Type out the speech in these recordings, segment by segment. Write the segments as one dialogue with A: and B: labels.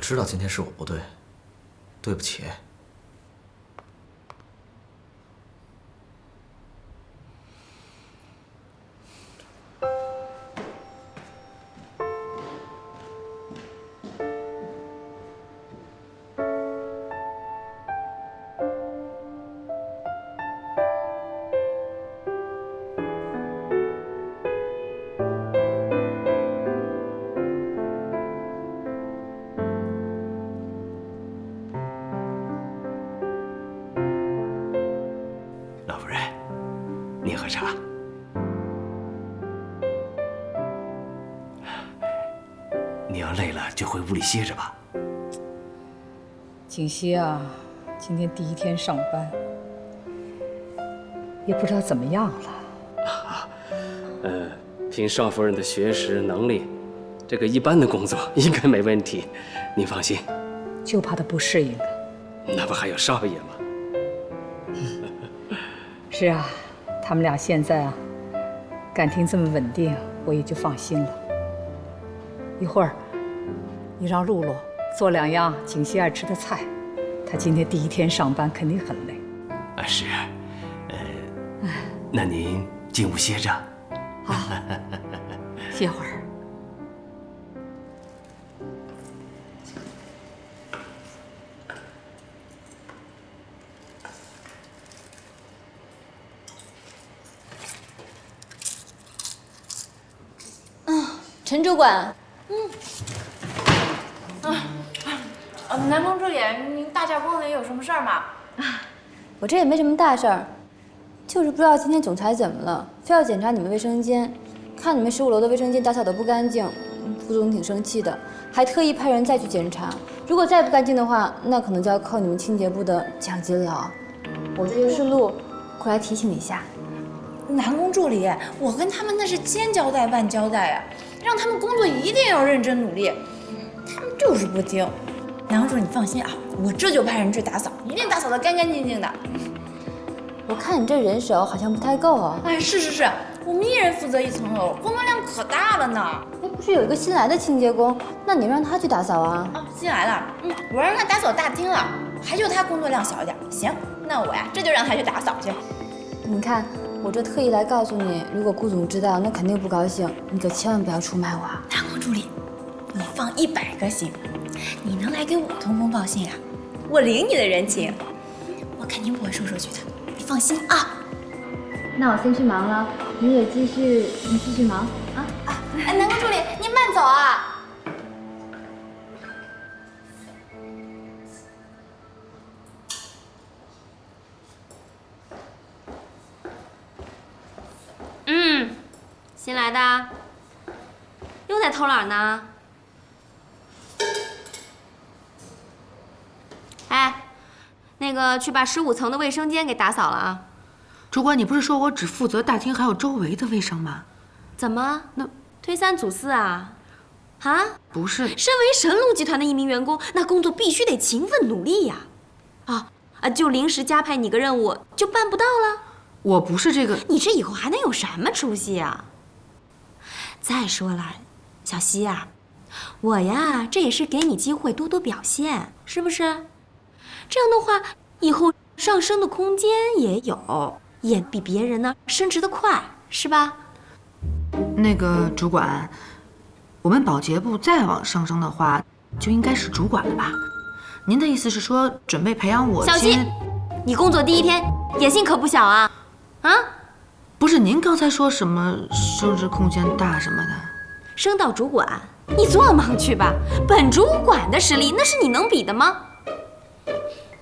A: 我知道今天是我不对，对不起。
B: 老夫人，您喝茶。你要累了就回屋里歇着吧。
C: 景熙啊，今天第一天上班，也不知道怎么样了。
B: 凭少夫人的学识能力，这个一般的工作应该没问题，您放心。
C: 就怕他不适应了。
B: 那不还有少爷吗？
C: 是啊，他们俩现在啊，感情这么稳定，我也就放心了。一会儿，你让露露做2样景熙爱吃的菜，她今天第一天上班，肯定很累。
B: 啊，是，那您进屋歇着。
C: 好，歇会儿。
D: 陈主管，
E: 南宫助理，您大驾光临，有什么事儿吗？
D: 我这也没什么大事儿，就是不知道今天总裁怎么了，非要检查你们卫生间，看你们15楼的卫生间打扫的不干净，副总挺生气的，还特意派人再去检查。如果再不干净的话，那可能就要扣你们清洁部的奖金了。我这就是路过来提醒你一下。
E: 南宫助理，我跟他们那是千交代万交代呀，让他们工作一定要认真努力，他们就是不听。南宫助理，你放心啊，我这就派人去打扫，一定打扫得干干净净的。
D: 我看你这人手好像不太够啊。
E: 哎，是，我们一人负责1层楼，工作量可大了呢。
D: 哎，不是有一个新来的清洁工，那你让他去打扫啊？
E: 哦，新来了，我让他打扫大厅了，还就他工作量小一点。行，那我呀这就让他去打扫去。
D: 你看。我这特意来告诉你，如果顾总知道，那肯定不高兴，你可千万不要出卖我啊！
E: 南宫助理，你放100个心，你能来给我通风报信啊，我领你的人情，我肯定不会说出去的，你放心啊。
D: 那我先去忙了，你也继续忙啊！
E: 哎，南宫助理，您慢走啊。
F: 新来的，又在偷懒呢。哎，那个去把15层的卫生间给打扫了啊。
G: 主管，你不是说我只负责大厅还有周围的卫生吗？
F: 怎么？那推3阻4啊？啊？
G: 不是。
F: 身为神龙集团的一名员工，那工作必须得勤奋努力呀。就临时加派你个任务，就办不到了。
G: 我不是这个。
F: 你这以后还能有什么出息啊？再说了，小希啊，我呀，这也是给你机会多多表现，是不是？这样的话，以后上升的空间也有，也比别人呢升职的快，是吧？
G: 那个主管，我们保洁部再往上升的话，就应该是主管了吧？您的意思是说，准备培养我？
F: 小希，你工作第1天，野心可不小啊！啊？
G: 不是，您刚才说什么升职空间大什么的？
F: 升到主管，你做梦去吧！本主管的实力，那是你能比的吗？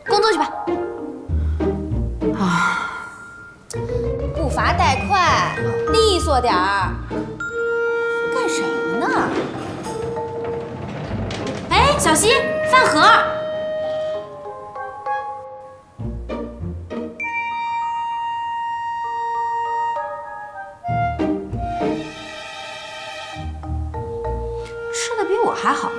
F: 工作去吧。
G: 啊，
D: 步伐带快，利索点儿。干什么呢？
F: 哎，小希，饭盒。吃的比我还好呢。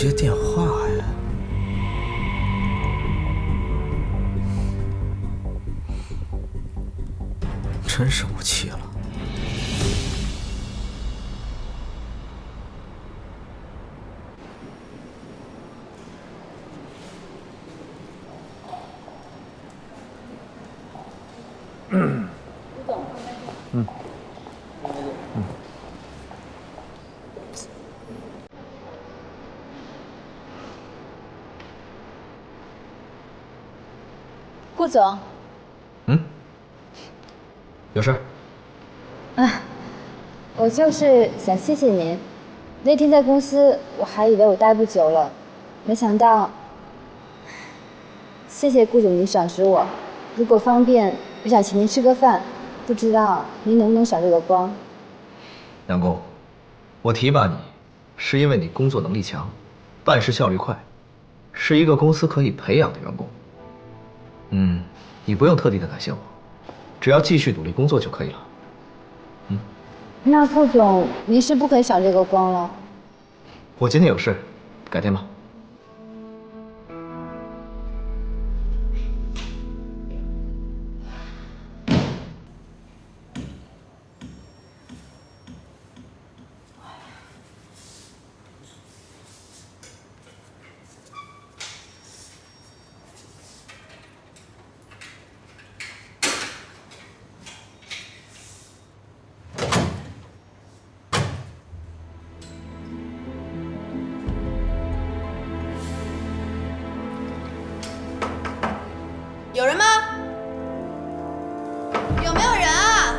A: 接电话呀？真是无气了。
D: 顾总，
A: 有事儿？
D: 我就是想谢谢您。那天在公司，我还以为我待不久了，没想到。谢谢顾总您赏识我，如果方便，我想请您吃个饭，不知道您能不能赏这个光？
A: 杨工，我提拔你，是因为你工作能力强，办事效率快，是一个公司可以培养的员工。你不用特地的感谢我，只要继续努力工作就可以了。
D: 那顾总，您是不肯赏这个光了？
A: 我今天有事，改天吧。
E: 有人吗？有没有人啊？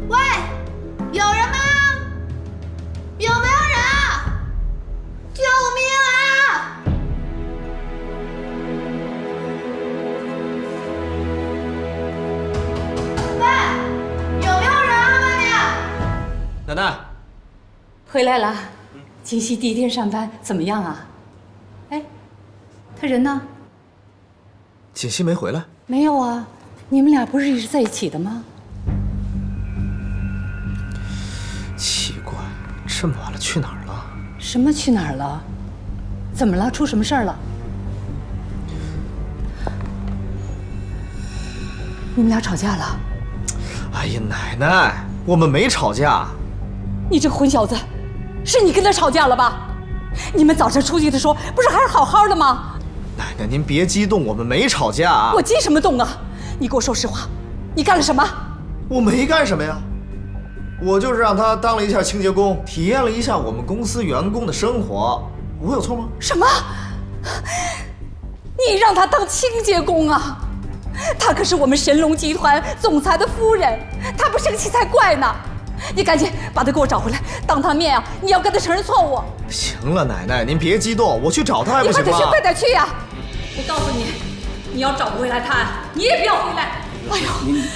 E: 喂，有人吗？有没有人啊？救命啊！喂，有没有人啊？外面？
A: 奶奶，
C: 回来了。锦溪第一天上班怎么样啊？哎，他人呢？
A: 锦溪没回来。
C: 没有啊，你们俩不是一直在一起的吗？
A: 奇怪，这么晚了去哪儿了？
C: 什么去哪儿了？怎么了？出什么事儿了？你们俩吵架了？
A: 哎呀，奶奶，我们没吵架。
C: 你这个混小子，是你跟他吵架了吧？你们早晨出去的时候不是还是好好的吗？
A: 奶奶，您别激动，我们没吵架。
C: 我激什么动啊？你给我说实话，你干了什么？
A: 我没干什么呀，我就是让他当了一下清洁工，体验了一下我们公司员工的生活，我有错吗？
C: 什么？你让他当清洁工啊？他可是我们神龙集团总裁的夫人，他不生气才怪呢！你赶紧把他给我找回来，当他面啊，你要跟他承认错误。
A: 行了，奶奶，您别激动，我去找他还不行吗？
C: 你快点去，快点去呀！我告诉你，你要找不回来他，你也不要回来。哎呦，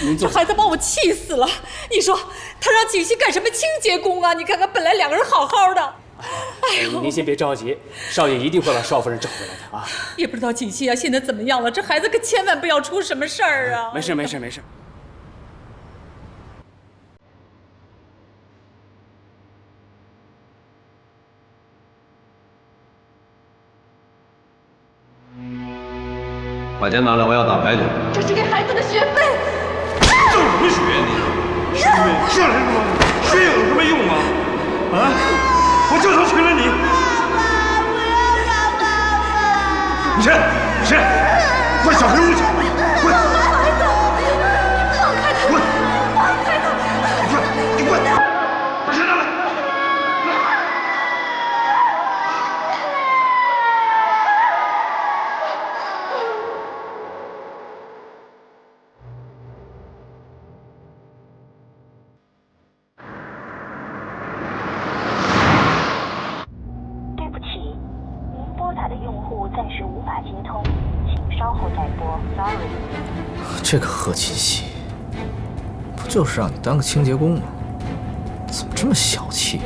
B: 您
C: 这孩子把我气死了！你说他让锦溪干什么清洁工啊？你看看，本来两个人好好的。哎呦，
B: 您先别着急，少爷一定会把少夫人找回来的啊！
C: 也不知道锦溪啊现在怎么样了，这孩子可千万不要出什么事儿啊！
B: 没事没事没事。
H: 把钱拿来，我要打牌去。
C: 这是给孩子的学费。
H: 挣什么学你？学费这来什么？学有什么用啊？啊！我就想娶了你。
E: 爸，不要让爸爸！
H: 你谁？你谁？快小黑屋去！滚！
C: 放开他！
H: 滚！
C: 放开他！
H: 你滚！你滚！把钱拿来！
I: 对不起，您拨打的用户暂时无法接通，请稍后再拨。Sorry。
A: 这个贺锦溪，就是让你当个清洁工吗？怎么这么小气？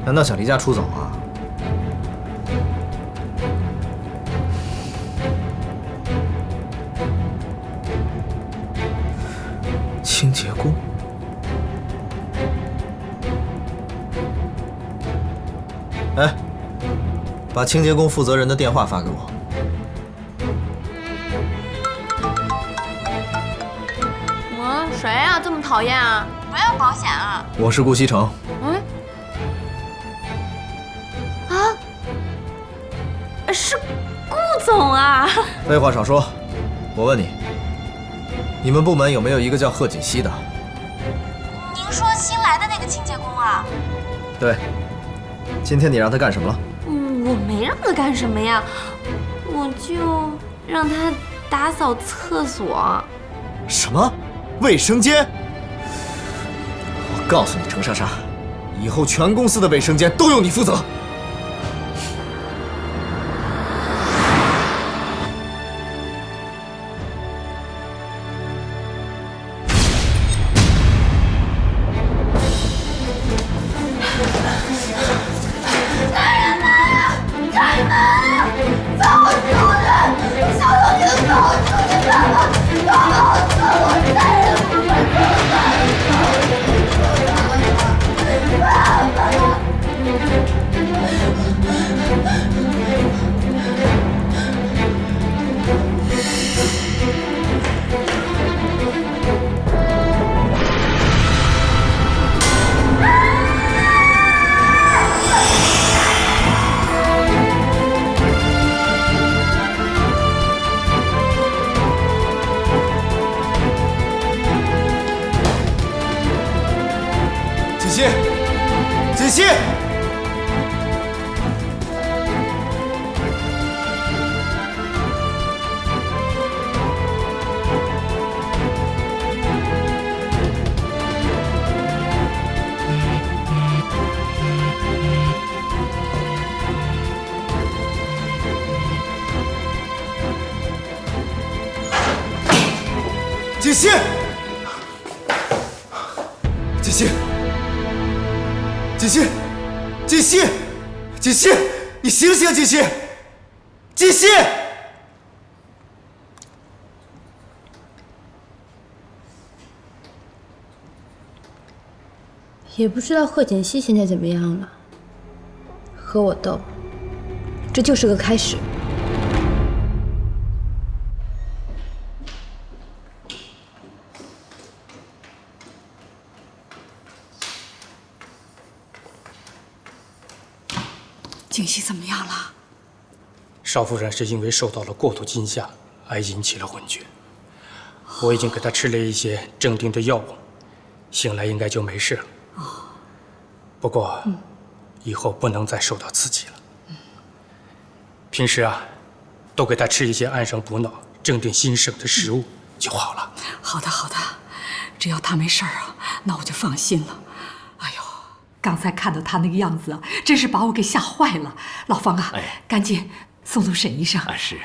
A: 难道想离家出走啊？清洁工？哎，把清洁工负责人的电话发给我。
F: 谁呀、这么讨厌啊？不要保险啊！
A: 我是顾西城。
F: 是顾总啊！
A: 废话少说，我问你，你们部门有没有一个叫贺锦熙的？
F: 您说新来的那个清洁工啊？
A: 对，今天你让他干什么了？
F: 我没让他干什么呀，我就让他打扫厕所。
A: 什么？卫生间？我告诉你，程莎莎，以后全公司的卫生间都由你负责。锦溪，锦溪，锦溪。锦溪，锦溪，锦溪，你醒醒，锦溪，锦溪！
D: 也不知道贺锦熙现在怎么样了。和我斗，这就是个开始。
C: 景熙怎么样了？
J: 少夫人是因为受到了过度惊吓而引起了昏厥。我已经给她吃了一些镇定的药物，醒来应该就没事了。不过，以后不能再受到刺激了。平时啊，多给她吃一些安神补脑、镇定心神的食物就好了。
C: 好的，好的，只要他没事儿啊，那我就放心了。哎呦，刚才看到他那个样子啊，真是把我给吓坏了。老方啊，赶紧送走沈医生。
K: 是，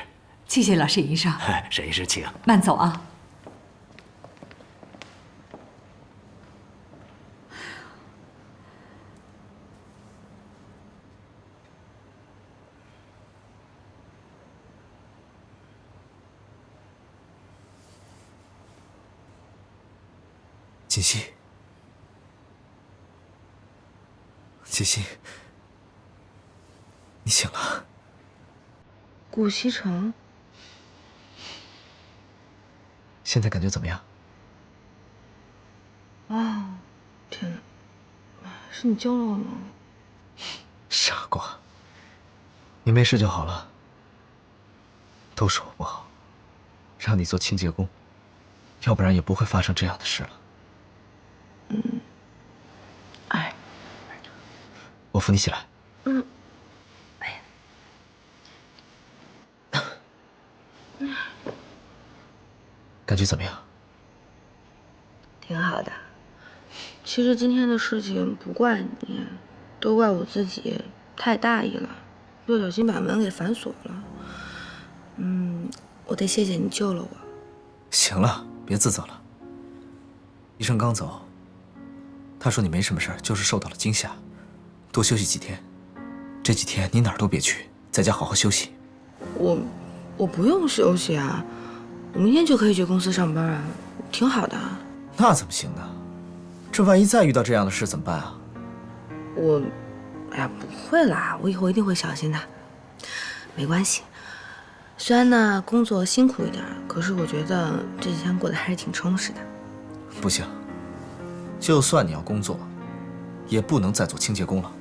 C: 谢谢了，沈医生。
K: 沈医生请。
C: 慢走啊。
A: 锦溪，锦溪，你醒了。
G: 顾西城，
A: 现在感觉怎么样？
G: 哦，天哪，是你救了我吗？
A: 傻瓜，你没事就好了。都是我不好，让你做清洁工，要不然也不会发生这样的事了。
G: 哎，
A: 我扶你起来。感觉怎么样？
G: 挺好的。其实今天的事情不怪你，都怪我自己太大意了，不小心把门给反锁了。我得谢谢你救了我。
A: 行了，别自责了。医生刚走，他说你没什么事儿，就是受到了惊吓，多休息几天。这几天你哪儿都别去，在家好好休息。
G: 我不用休息啊，我明天就可以去公司上班啊，挺好的。
A: 那怎么行呢？这万一再遇到这样的事怎么办啊？
G: 哎呀，不会啦，我以后一定会小心的。没关系，虽然呢工作辛苦一点，可是我觉得这几天过得还是挺充实的。
A: 不行，就算你要工作，也不能再做清洁工了。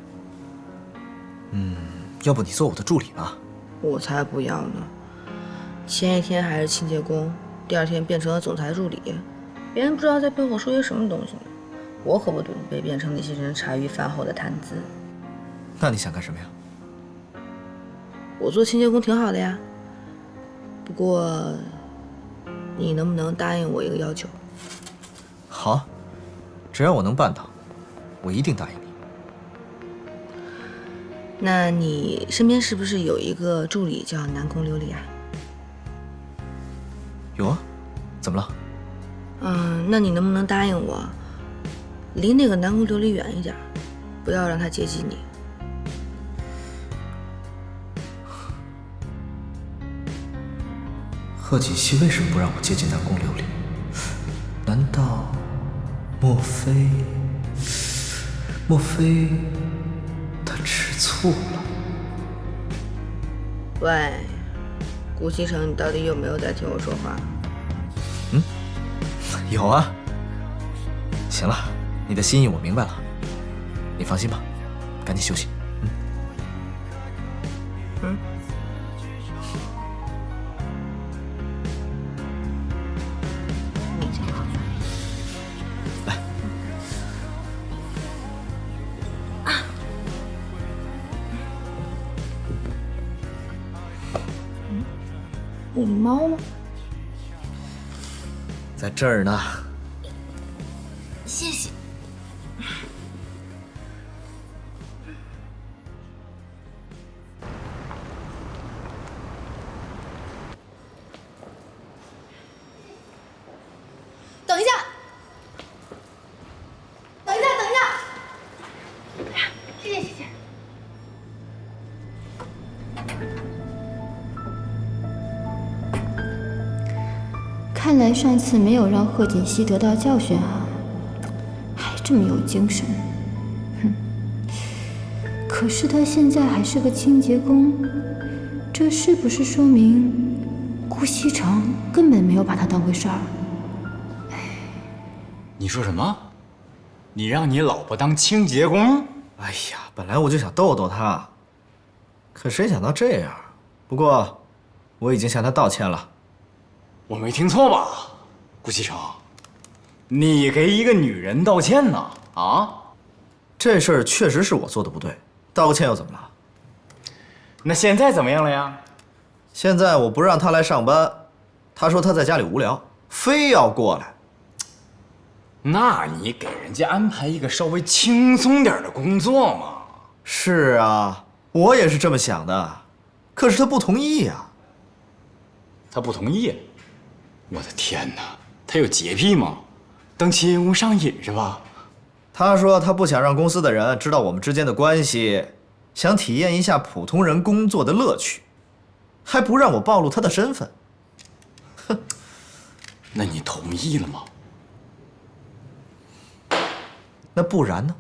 A: 要不你做我的助理吧？
G: 我才不要呢！前一天还是清洁工，第二天变成了总裁助理，别人不知道在背后说些什么东西呢。我可不准备变成那些人茶余饭后的谈资。
A: 那你想干什么呀？
G: 我做清洁工挺好的呀，不过你能不能答应我一个要求？
A: 好，只要我能办到，我一定答应你。
G: 那你身边是不是有一个助理叫南宫琉璃啊？
A: 有啊，怎么了？
G: 那你能不能答应我，离那个南宫琉璃远一点，不要让他接近你？
A: 贺锦熙为什么不让我接近南宫琉璃？难道，莫非他吃醋了？
G: 喂，顾西城，你到底有没有在听我说话？
A: 有啊。行了，你的心意我明白了，你放心吧，赶紧休息。
G: 我的猫呢？
A: 在这儿呢。
G: 谢谢。
E: 等一下，等一下，等一下！谢谢，谢谢。
D: 看来上次没有让贺锦熙得到教训啊，还这么有精神。哼！可是他现在还是个清洁工，这是不是说明顾西城根本没有把他当回事儿？
K: 你说什么？你让你老婆当清洁工？
A: 哎呀，本来我就想逗逗他，可谁想到这样。不过，我已经向他道歉了。
K: 我没听错吧，顾西城？你给一个女人道歉呢？啊？
A: 这事儿确实是我做的不对，道个歉又怎么了？
K: 那现在怎么样了呀？
A: 现在我不让他来上班，他说他在家里无聊，非要过来。
K: 那你给人家安排一个稍微轻松点的工作嘛。
A: 是啊，我也是这么想的，可是他不同意呀。
K: 他不同意？我的天哪，他有洁癖吗？当清洁工上瘾是吧？
A: 他说他不想让公司的人知道我们之间的关系，想体验一下普通人工作的乐趣，还不让我暴露他的身份。哼，
K: 那你同意了吗？
A: 那不然呢？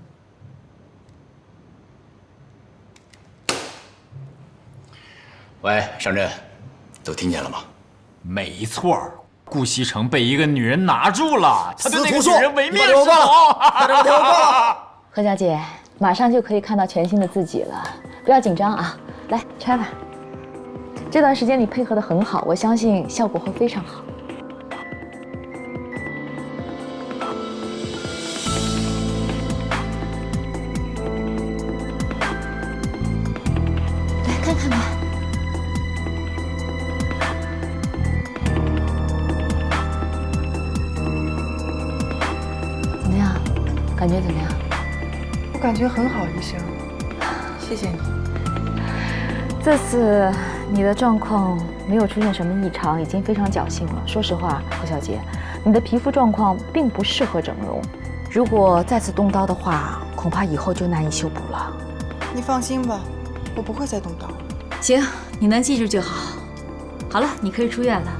K: 喂，上阵，都听见了吗？
L: 没错，顾西城被一个女人拿住了，他对那个女人唯命是从。
M: 何小姐，马上就可以看到全新的自己了，不要紧张啊！来拆吧。这段时间你配合得很好，我相信效果会非常好。
D: 来看看吧。
M: 怎么样？感觉怎么样？
N: 我感觉很好，医生，谢谢你。
M: 这次你的状况没有出现什么异常，已经非常侥幸了。说实话，何小姐，你的皮肤状况并不适合整容，如果再次动刀的话，恐怕以后就难以修补了。
N: 你放心吧，我不会再动刀。
O: 行，你能记住就好。好了，你可以出院了。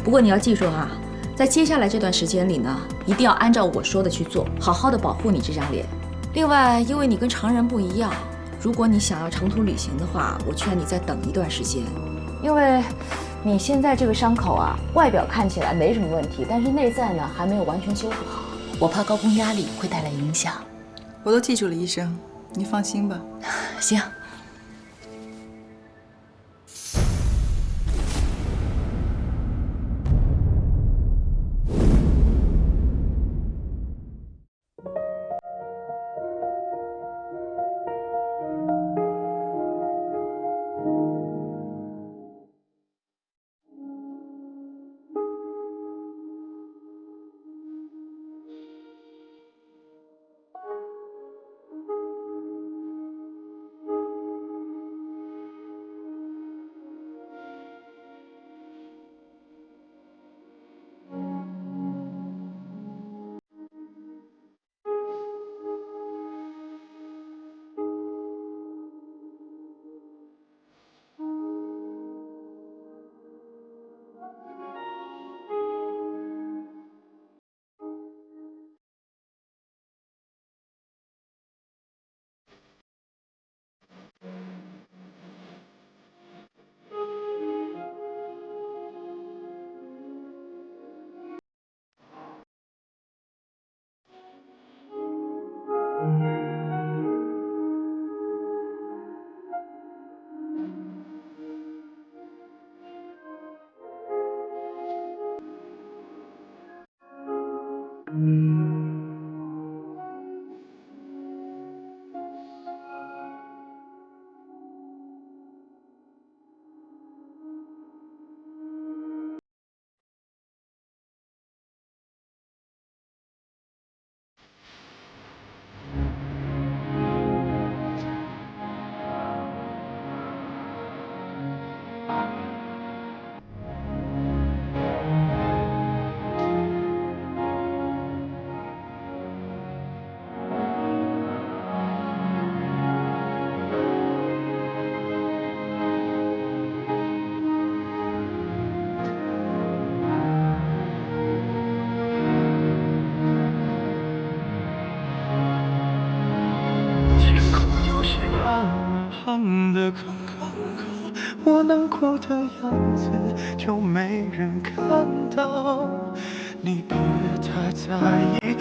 O: 不过你要记住啊，在接下来这段时间里呢，一定要按照我说的去做，好好的保护你这张脸。另外，因为你跟常人不一样，如果你想要长途旅行的话，我劝你再等一段时间。
M: 因为你现在这个伤口啊，外表看起来没什么问题，但是内在呢还没有完全修复好，
O: 我怕高空压力会带来影响。
N: 我都记住了，医生，你放心吧。
O: 行。
P: 的刚刚好，我难过的样子就没人看到，你别太在意。